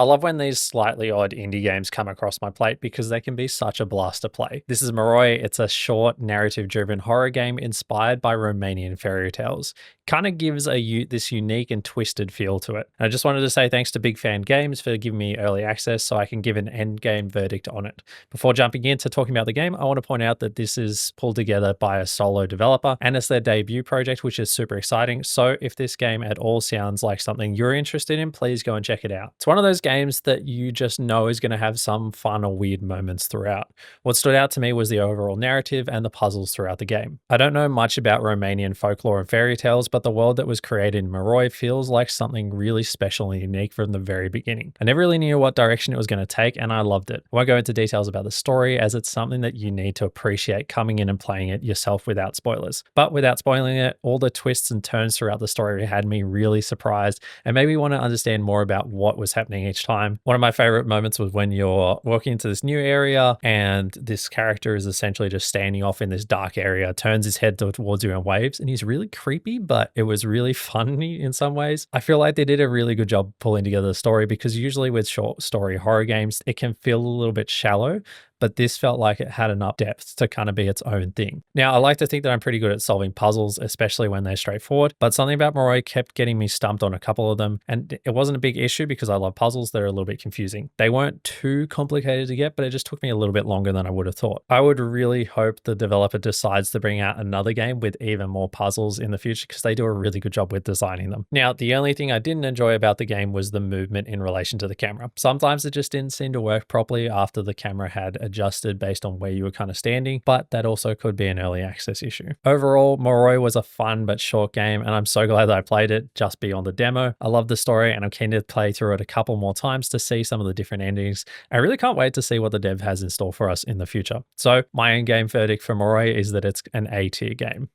I love when these slightly odd indie games come across my plate because they can be such a blast to play. This is Moroi. It's a short, narrative-driven horror game inspired by Romanian fairy tales. Kind of gives this unique and twisted feel to it. And I just wanted to say thanks to Big Fan Games for giving me early access so I can give an end game verdict on it. Before jumping into talking about the game, I want to point out that this is pulled together by a solo developer and it's their debut project, which is super exciting. So if this game at all sounds like something you're interested in, please go and check it out. It's one of those games that you just know is going to have some fun or weird moments throughout. What stood out to me was the overall narrative and the puzzles throughout the game. I don't know much about Romanian folklore and fairy tales, but the world that was created in Moroi feels like something really special and unique from the very beginning. I never really knew what direction it was going to take, and I loved it. I won't go into details about the story as it's something that you need to appreciate coming in and playing it yourself without spoilers. But without spoiling it, all the twists and turns throughout the story had me really surprised and made me want to understand more about what was happening each time. One of my favorite moments was when you're walking into this new area and this character is essentially just standing off in this dark area, turns his head towards you and waves, and he's really creepy, but it was really funny in some ways. I feel like they did a really good job pulling together the story because usually with short story horror games, it can feel a little bit shallow, but this felt like it had enough depth to kind of be its own thing. Now, I like to think that I'm pretty good at solving puzzles, especially when they're straightforward, but something about Moroi kept getting me stumped on a couple of them, and it wasn't a big issue because I love puzzles that are a little bit confusing. They weren't too complicated to get, but it just took me a little bit longer than I would have thought. I would really hope the developer decides to bring out another game with even more puzzles in the future because they do a really good job with designing them. Now, the only thing I didn't enjoy about the game was the movement in relation to the camera. Sometimes it just didn't seem to work properly after the camera had adjusted based on where you were kind of standing, but that also could be an early access issue. Overall, Moroi was a fun but short game, and I'm so glad that I played it just beyond the demo. I love the story, and I'm keen to play through it a couple more times to see some of the different endings. I really can't wait to see what the dev has in store for us in the future. So my in-game verdict for Moroi is that it's an A tier game.